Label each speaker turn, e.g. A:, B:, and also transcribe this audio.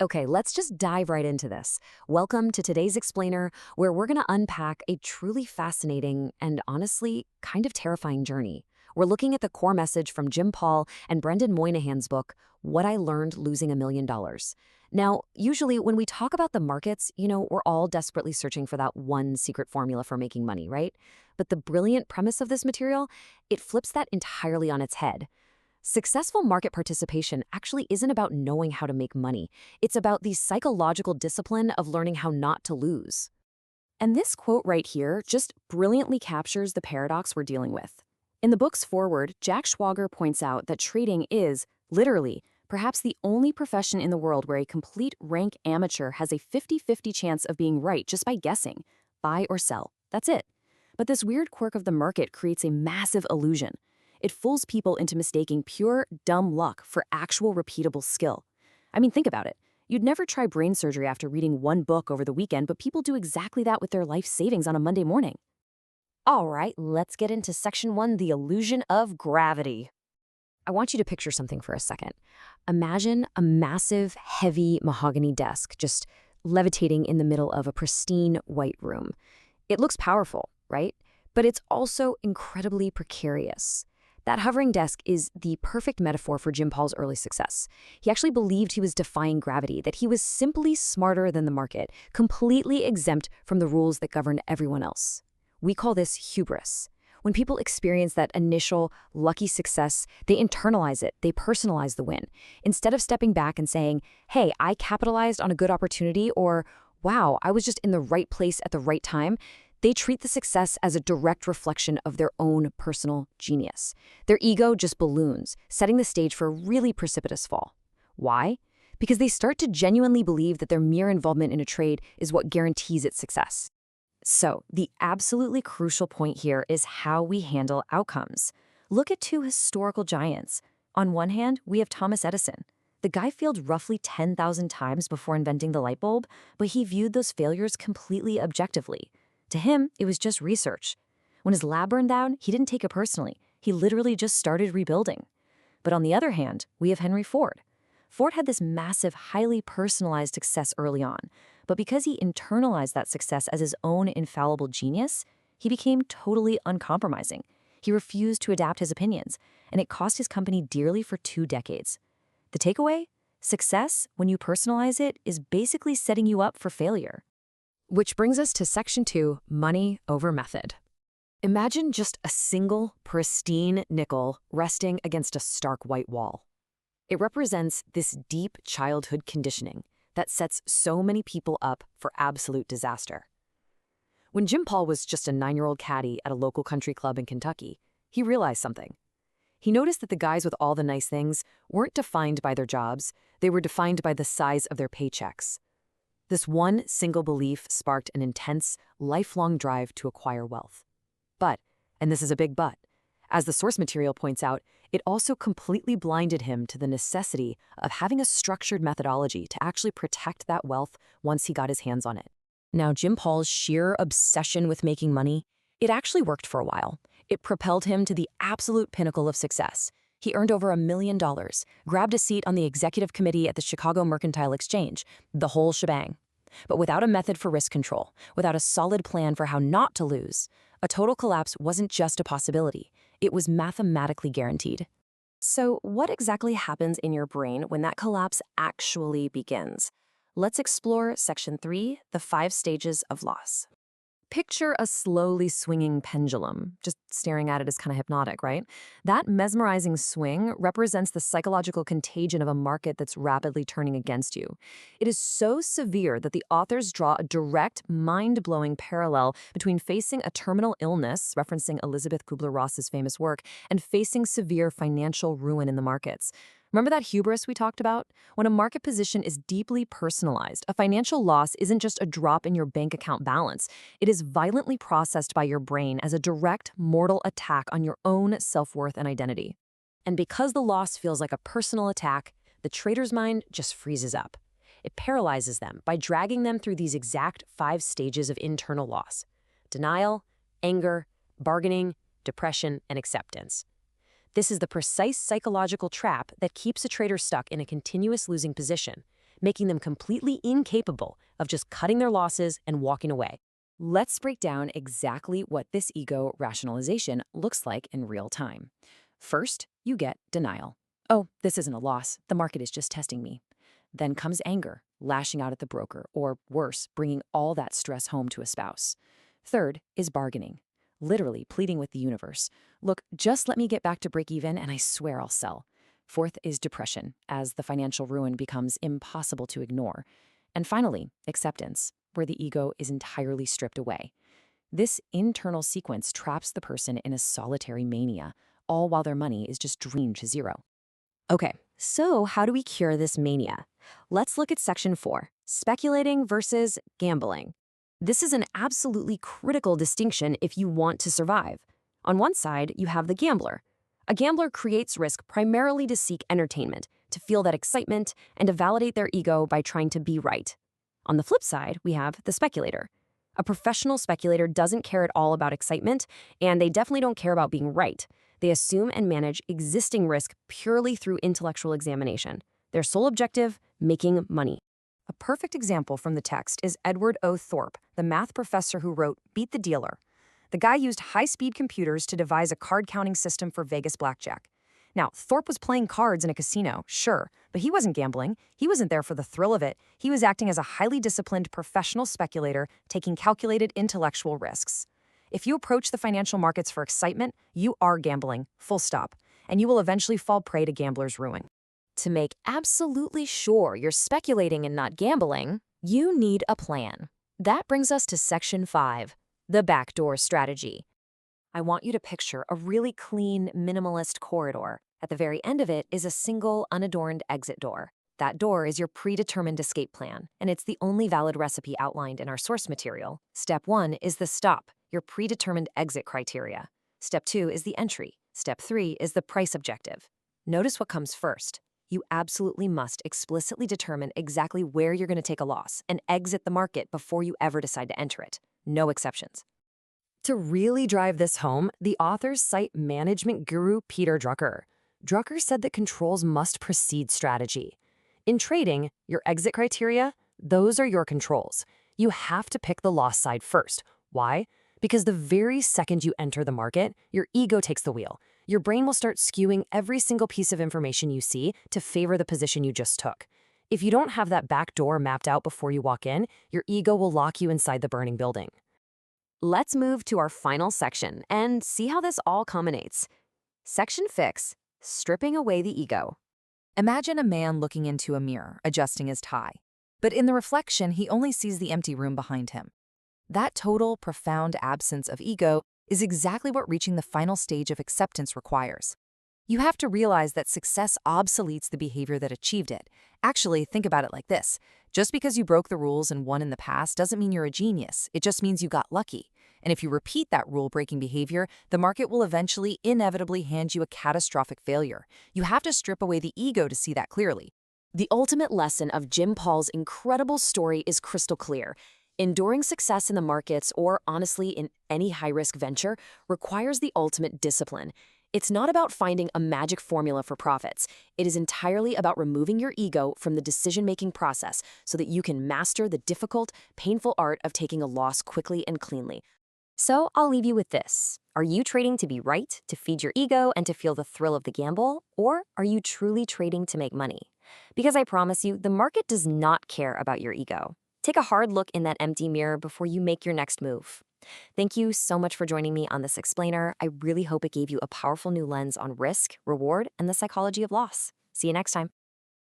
A: Okay, let's just dive right into this. Welcome to today's Explainer, where we're going to unpack a truly fascinating and honestly kind of terrifying journey. We're looking at the core message from Jim Paul and Brendan Moynihan's book, What I Learned Losing $1 Million. Now, usually when we talk about the markets, we're all desperately searching for that one secret formula for making money, right? But the brilliant premise of this material, it flips that entirely on its head. Successful market participation actually isn't about knowing how to make money. It's about the psychological discipline of learning how not to lose. And this quote right here just brilliantly captures the paradox we're dealing with. In the book's foreword, Jack Schwager points out that trading is, literally, perhaps the only profession in the world where a complete rank amateur has a 50-50 chance of being right just by guessing, buy or sell. That's it. But this weird quirk of the market creates a massive illusion. It fools people into mistaking pure, dumb luck for actual repeatable skill. I mean, think about it. You'd never try brain surgery after reading one book over the weekend, but people do exactly that with their life savings on a Monday morning. All right, let's get into section 1, the illusion of gravity. I want you to picture something for a second. Imagine a massive, heavy mahogany desk just levitating in the middle of a pristine white room. It looks powerful, right? But it's also incredibly precarious. That hovering desk is the perfect metaphor for Jim Paul's early success. He actually believed he was defying gravity, that he was simply smarter than the market, completely exempt from the rules that govern everyone else. We call this hubris. When people experience that initial lucky success, they internalize it, they personalize the win. Instead of stepping back and saying, hey, I capitalized on a good opportunity, or wow, I was just in the right place at the right time, they treat the success as a direct reflection of their own personal genius. Their ego just balloons, setting the stage for a really precipitous fall. Why? Because they start to genuinely believe that their mere involvement in a trade is what guarantees its success. So, the absolutely crucial point here is how we handle outcomes. Look at two historical giants. On one hand, we have Thomas Edison. The guy failed roughly 10,000 times before inventing the light bulb, but he viewed those failures completely objectively. To him, it was just research. When his lab burned down, he didn't take it personally. He literally just started rebuilding. But on the other hand, we have Henry Ford. Ford had this massive, highly personalized success early on, but because he internalized that success as his own infallible genius, he became totally uncompromising. He refused to adapt his opinions, and it cost his company dearly for 2 decades. The takeaway? Success, when you personalize it, is basically setting you up for failure. Which brings us to section 2, money over method. Imagine just a single, pristine nickel resting against a stark white wall. It represents this deep childhood conditioning that sets so many people up for absolute disaster. When Jim Paul was just a 9-year-old caddy at a local country club in Kentucky, he realized something. He noticed that the guys with all the nice things weren't defined by their jobs, they were defined by the size of their paychecks. This one single belief sparked an intense, lifelong drive to acquire wealth. But, and this is a big but, as the source material points out, it also completely blinded him to the necessity of having a structured methodology to actually protect that wealth once he got his hands on it. Now, Jim Paul's sheer obsession with making money, it actually worked for a while. It propelled him to the absolute pinnacle of success. He earned over $1 million, grabbed a seat on the executive committee at the Chicago Mercantile Exchange, the whole shebang. But without a method for risk control, without a solid plan for how not to lose, a total collapse wasn't just a possibility, it was mathematically guaranteed. So, what exactly happens in your brain when that collapse actually begins? Let's explore section 3, the 5 stages of loss. Picture a slowly swinging pendulum. Just staring at it is kind of hypnotic, right? That mesmerizing swing represents the psychological contagion of a market that's rapidly turning against you. It is so severe that the authors draw a direct, mind-blowing parallel between facing a terminal illness, referencing Elizabeth Kubler-Ross's famous work, and facing severe financial ruin in the markets. Remember that hubris we talked about? When a market position is deeply personalized, a financial loss isn't just a drop in your bank account balance. It is violently processed by your brain as a direct, mortal attack on your own self-worth and identity. And because the loss feels like a personal attack, the trader's mind just freezes up. It paralyzes them by dragging them through these exact 5 stages of internal loss: denial, anger, bargaining, depression, and acceptance. This is the precise psychological trap that keeps a trader stuck in a continuous losing position, making them completely incapable of just cutting their losses and walking away. Let's break down exactly what this ego rationalization looks like in real time. First, you get denial. Oh, this isn't a loss. The market is just testing me. Then comes anger, lashing out at the broker, or worse, bringing all that stress home to a spouse. Third is bargaining, literally pleading with the universe. Look, just let me get back to break even and I swear I'll sell. Fourth is depression, as the financial ruin becomes impossible to ignore. And finally, acceptance, where the ego is entirely stripped away. This internal sequence traps the person in a solitary mania, all while their money is just drained to zero. Okay, so how do we cure this mania? Let's look at Section 4, speculating versus gambling. This is an absolutely critical distinction if you want to survive. On one side, you have the gambler. A gambler creates risk primarily to seek entertainment, to feel that excitement, and to validate their ego by trying to be right. On the flip side, we have the speculator. A professional speculator doesn't care at all about excitement, and they definitely don't care about being right. They assume and manage existing risk purely through intellectual examination. Their sole objective, making money. A perfect example from the text is Edward O. Thorpe, the math professor who wrote Beat the Dealer. The guy used high-speed computers to devise a card-counting system for Vegas blackjack. Now, Thorpe was playing cards in a casino, sure, but he wasn't gambling. He wasn't there for the thrill of it. He was acting as a highly disciplined professional speculator, taking calculated intellectual risks. If you approach the financial markets for excitement, you are gambling, full stop, and you will eventually fall prey to gambler's ruin. To make absolutely sure you're speculating and not gambling, you need a plan. That brings us to Section 5, the backdoor strategy. I want you to picture a really clean, minimalist corridor. At the very end of it is a single, unadorned exit door. That door is your predetermined escape plan, and it's the only valid recipe outlined in our source material. Step 1 is the stop, your predetermined exit criteria. Step 2 is the entry. Step 3 is the price objective. Notice what comes first. You absolutely must explicitly determine exactly where you're going to take a loss and exit the market before you ever decide to enter it. No exceptions. To really drive this home, the authors cite management guru Peter Drucker. Drucker said that controls must precede strategy. In trading, your exit criteria, those are your controls. You have to pick the loss side first. Why? Because the very second you enter the market, your ego takes the wheel. Your brain will start skewing every single piece of information you see to favor the position you just took. If you don't have that back door mapped out before you walk in, your ego will lock you inside the burning building. Let's move to our final section and see how this all culminates. Section 6, stripping away the ego.
B: Imagine a man looking into a mirror, adjusting his tie. But in the reflection, he only sees the empty room behind him. That total, profound absence of ego is exactly what reaching the final stage of acceptance requires. You have to realize that success obsoletes the behavior that achieved it. Actually, think about it like this. Just because you broke the rules and won in the past doesn't mean you're a genius. It just means you got lucky. And if you repeat that rule-breaking behavior, the market will eventually inevitably hand you a catastrophic failure. You have to strip away the ego to see that clearly.
A: The ultimate lesson of Jim Paul's incredible story is crystal clear. Enduring success in the markets, or honestly in any high-risk venture, requires the ultimate discipline. It's not about finding a magic formula for profits. It is entirely about removing your ego from the decision-making process so that you can master the difficult, painful art of taking a loss quickly and cleanly. So I'll leave you with this. Are you trading to be right, to feed your ego, and to feel the thrill of the gamble? Or are you truly trading to make money? Because I promise you, the market does not care about your ego. Take a hard look in that empty mirror before you make your next move. Thank you so much for joining me on this explainer. I really hope it gave you a powerful new lens on risk, reward, and the psychology of loss. See you next time.